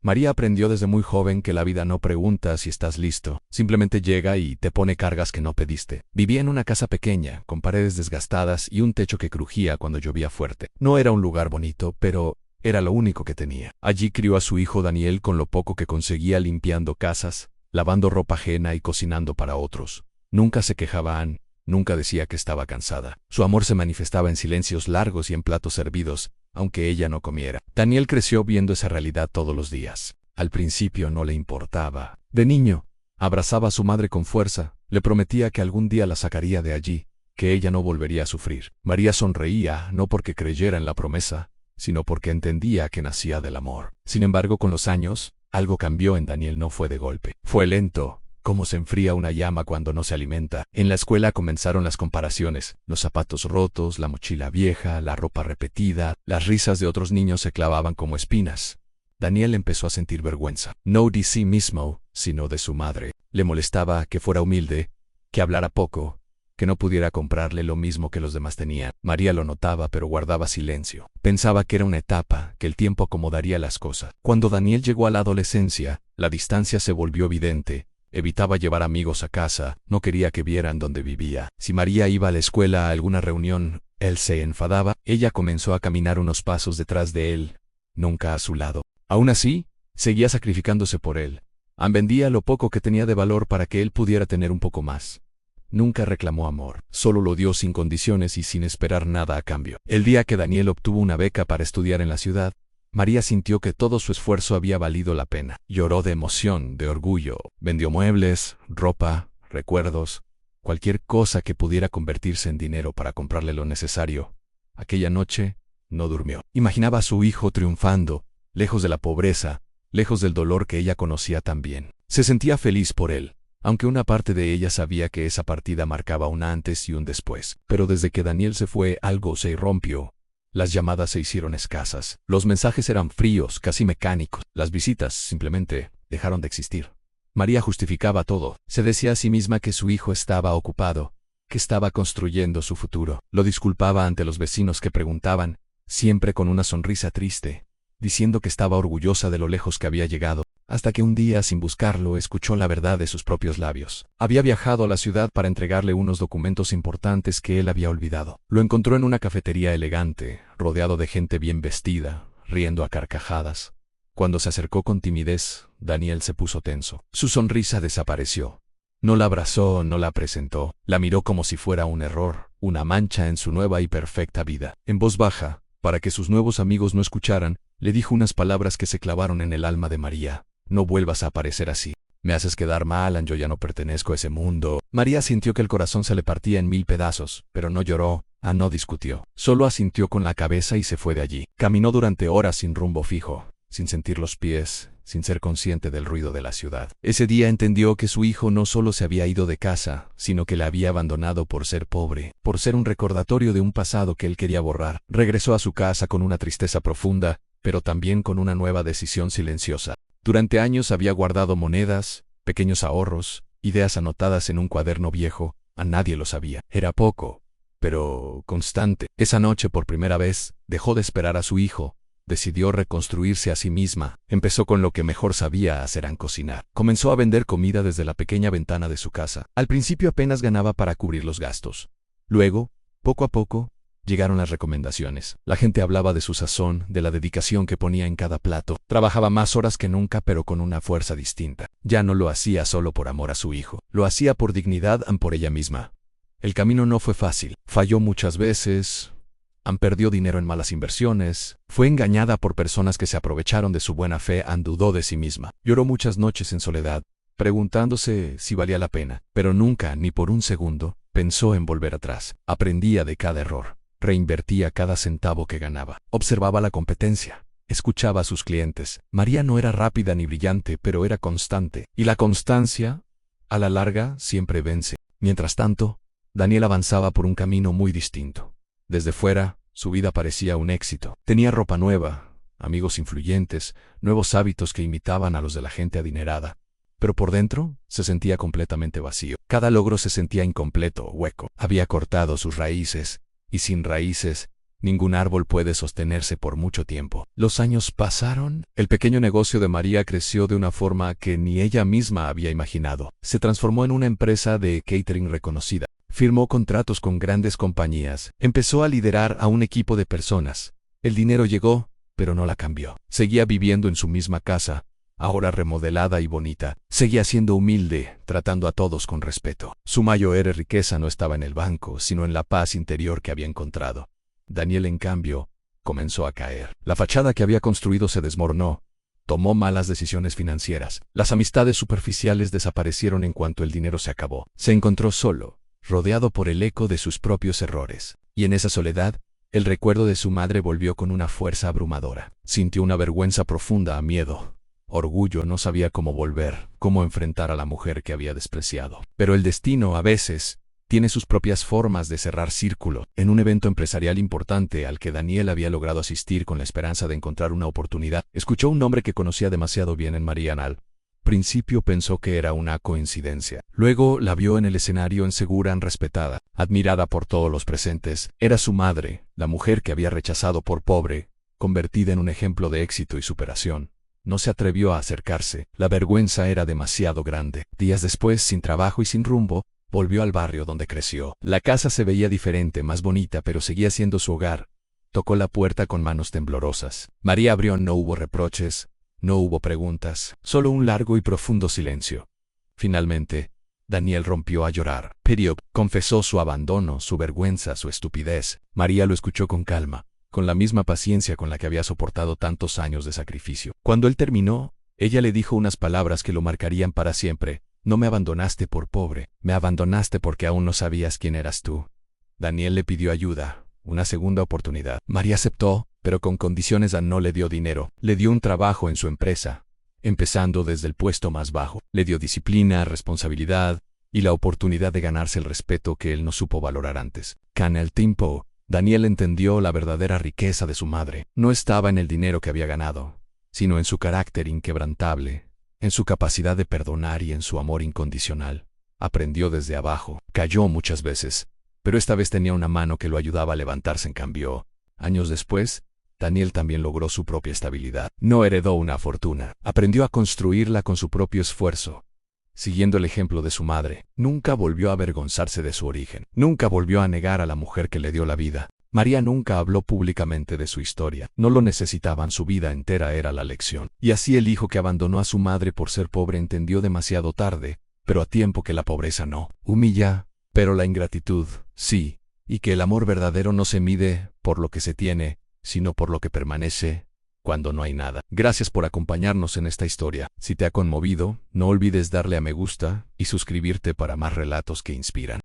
María aprendió desde muy joven que la vida no pregunta si estás listo, simplemente llega y te pone cargas que no pediste. Vivía en una casa pequeña, con paredes desgastadas y un techo que crujía cuando llovía fuerte. No era un lugar bonito, pero era lo único que tenía. Allí crió a su hijo Daniel con lo poco que conseguía limpiando casas, lavando ropa ajena y cocinando para otros. Nunca se quejaba Ann, nunca decía que estaba cansada. Su amor se manifestaba en silencios largos y en platos servidos, aunque ella no comiera. Daniel creció viendo esa realidad todos los días. Al principio no le importaba. De niño, abrazaba a su madre con fuerza, le prometía que algún día la sacaría de allí, que ella no volvería a sufrir. María sonreía, no porque creyera en la promesa, sino porque entendía que nacía del amor. Sin embargo, con los años, algo cambió en Daniel. No fue de golpe. Fue lento, como se enfría una llama cuando no se alimenta. En la escuela comenzaron las comparaciones, los zapatos rotos, la mochila vieja, la ropa repetida, las risas de otros niños se clavaban como espinas. Daniel empezó a sentir vergüenza, no de sí mismo, sino de su madre. Le molestaba que fuera humilde, que hablara poco, que no pudiera comprarle lo mismo que los demás tenían. María lo notaba, pero guardaba silencio. Pensaba que era una etapa, que el tiempo acomodaría las cosas. Cuando Daniel llegó a la adolescencia, la distancia se volvió evidente. Evitaba llevar amigos a casa, no quería que vieran dónde vivía. Si María iba a la escuela a alguna reunión, él se enfadaba. Ella comenzó a caminar unos pasos detrás de él, nunca a su lado. Aún así, seguía sacrificándose por él. Ann vendía lo poco que tenía de valor para que él pudiera tener un poco más. Nunca reclamó amor, solo lo dio sin condiciones y sin esperar nada a cambio. El día que Daniel obtuvo una beca para estudiar en la ciudad, María sintió que todo su esfuerzo había valido la pena. Lloró de emoción, de orgullo. Vendió muebles, ropa, recuerdos, cualquier cosa que pudiera convertirse en dinero para comprarle lo necesario. Aquella noche no durmió. Imaginaba a su hijo triunfando, lejos de la pobreza, lejos del dolor que ella conocía tan bien. Se sentía feliz por él, aunque una parte de ella sabía que esa partida marcaba un antes y un después. Pero desde que Daniel se fue, algo se irrumpió. Las llamadas se hicieron escasas. Los mensajes eran fríos, casi mecánicos. Las visitas simplemente dejaron de existir. María justificaba todo. Se decía a sí misma que su hijo estaba ocupado, que estaba construyendo su futuro. Lo disculpaba ante los vecinos que preguntaban, siempre con una sonrisa triste, diciendo que estaba orgullosa de lo lejos que había llegado, hasta que un día, sin buscarlo, escuchó la verdad de sus propios labios. Había viajado a la ciudad para entregarle unos documentos importantes que él había olvidado. Lo encontró en una cafetería elegante, rodeado de gente bien vestida, riendo a carcajadas. Cuando se acercó con timidez, Daniel se puso tenso. Su sonrisa desapareció. No la abrazó, no la presentó. La miró como si fuera un error, una mancha en su nueva y perfecta vida. En voz baja, para que sus nuevos amigos no escucharan, le dijo unas palabras que se clavaron en el alma de María. No vuelvas a aparecer así. Me haces quedar mal, Ann, yo ya no pertenezco a ese mundo. María sintió que el corazón se le partía en 1000 pedazos, pero no lloró, Ann no discutió. Solo asintió con la cabeza y se fue de allí. Caminó durante horas sin rumbo fijo, sin sentir los pies, sin ser consciente del ruido de la ciudad. Ese día entendió que su hijo no solo se había ido de casa, sino que la había abandonado por ser pobre, por ser un recordatorio de un pasado que él quería borrar. Regresó a su casa con una tristeza profunda, pero también con una nueva decisión silenciosa. Durante años había guardado monedas, pequeños ahorros, ideas anotadas en un cuaderno viejo. A nadie lo sabía. Era poco, pero constante. Esa noche, por primera vez, dejó de esperar a su hijo. Decidió reconstruirse a sí misma. Empezó con lo que mejor sabía hacer: cocinar. Comenzó a vender comida desde la pequeña ventana de su casa. Al principio apenas ganaba para cubrir los gastos. Luego, poco a poco, llegaron las recomendaciones. La gente hablaba de su sazón, de la dedicación que ponía en cada plato. Trabajaba más horas que nunca, pero con una fuerza distinta. Ya no lo hacía solo por amor a su hijo. Lo hacía por dignidad y por ella misma. El camino no fue fácil. Falló muchas veces. Ann perdió dinero en malas inversiones. Fue engañada por personas que se aprovecharon de su buena fe. Ann dudó de sí misma. Lloró muchas noches en soledad, preguntándose si valía la pena. Pero nunca, ni por un segundo, pensó en volver atrás. Aprendía de cada error. Reinvertía cada centavo que ganaba. Observaba la competencia. Escuchaba a sus clientes. María no era rápida ni brillante, pero era constante. Y la constancia, a la larga, siempre vence. Mientras tanto, Daniel avanzaba por un camino muy distinto. Desde fuera, su vida parecía un éxito. Tenía ropa nueva, amigos influyentes, nuevos hábitos que imitaban a los de la gente adinerada. Pero por dentro, se sentía completamente vacío. Cada logro se sentía incompleto, hueco. Había cortado sus raíces. Y sin raíces, Ningún árbol puede sostenerse por mucho tiempo. Los años pasaron. El pequeño negocio de María creció de una forma que ni ella misma había imaginado. Se transformó en una empresa de catering reconocida. Firmó contratos con grandes compañías. Empezó a liderar a un equipo de personas. El dinero llegó, pero no la cambió. Seguía viviendo en su misma casa, ahora remodelada y bonita. Seguía siendo humilde, tratando a todos con respeto. Su mayor riqueza no estaba en el banco, sino en la paz interior que había encontrado. Daniel, en cambio, comenzó a caer. La fachada que había construido se desmoronó. Tomó malas decisiones financieras. Las amistades superficiales desaparecieron en cuanto el dinero se acabó. Se encontró solo, rodeado por el eco de sus propios errores. Y en esa soledad, el recuerdo de su madre volvió con una fuerza abrumadora. Sintió una vergüenza profunda, miedo, orgullo. No sabía cómo volver, cómo enfrentar a la mujer que había despreciado. Pero el destino, a veces, tiene sus propias formas de cerrar círculo. En un evento empresarial importante al que Daniel había logrado asistir con la esperanza de encontrar una oportunidad, escuchó un nombre que conocía demasiado bien en Marianne. Al principio pensó que era una coincidencia. Luego la vio en el escenario insegura, respetada, admirada por todos los presentes. Era su madre, la mujer que había rechazado por pobre, convertida en un ejemplo de éxito y superación. No se atrevió a acercarse. La vergüenza era demasiado grande. Días después, sin trabajo y sin rumbo, volvió al barrio donde creció. La casa se veía diferente, más bonita, pero seguía siendo su hogar. Tocó la puerta con manos temblorosas. María abrió. No hubo reproches, no hubo preguntas, solo un largo y profundo silencio. Finalmente, Daniel rompió a llorar. Confesó su abandono, su vergüenza, su estupidez. María lo escuchó con calma, con la misma paciencia con la que había soportado tantos años de sacrificio. Cuando él terminó, ella le dijo unas palabras que lo marcarían para siempre. No me abandonaste por pobre, me abandonaste porque aún no sabías quién eras tú. Daniel le pidió ayuda, una segunda oportunidad. María aceptó, pero con condiciones. No le dio dinero, le dio un trabajo en su empresa, empezando desde el puesto más bajo. Le dio disciplina, responsabilidad y la oportunidad de ganarse el respeto que él no supo valorar antes. Con el tiempo, Daniel entendió la verdadera riqueza de su madre. No estaba en el dinero que había ganado, sino en su carácter inquebrantable, en su capacidad de perdonar y en su amor incondicional. Aprendió desde abajo, cayó muchas veces, pero esta vez tenía una mano que lo ayudaba a levantarse. En cambio, años después, Daniel también logró su propia estabilidad. No heredó una fortuna, aprendió a construirla con su propio esfuerzo, siguiendo el ejemplo de su madre. Nunca volvió a avergonzarse de su origen, nunca volvió a negar a la mujer que le dio la vida. María nunca habló públicamente de su historia. No lo necesitaban, su vida entera era la lección. Y así el hijo que abandonó a su madre por ser pobre entendió demasiado tarde, pero a tiempo, que la pobreza no humilla, pero la ingratitud sí, y que el amor verdadero no se mide por lo que se tiene, sino por lo que permanece cuando no hay nada. Gracias por acompañarnos en esta historia. Si te ha conmovido, no olvides darle a me gusta y suscribirte para más relatos que inspiran.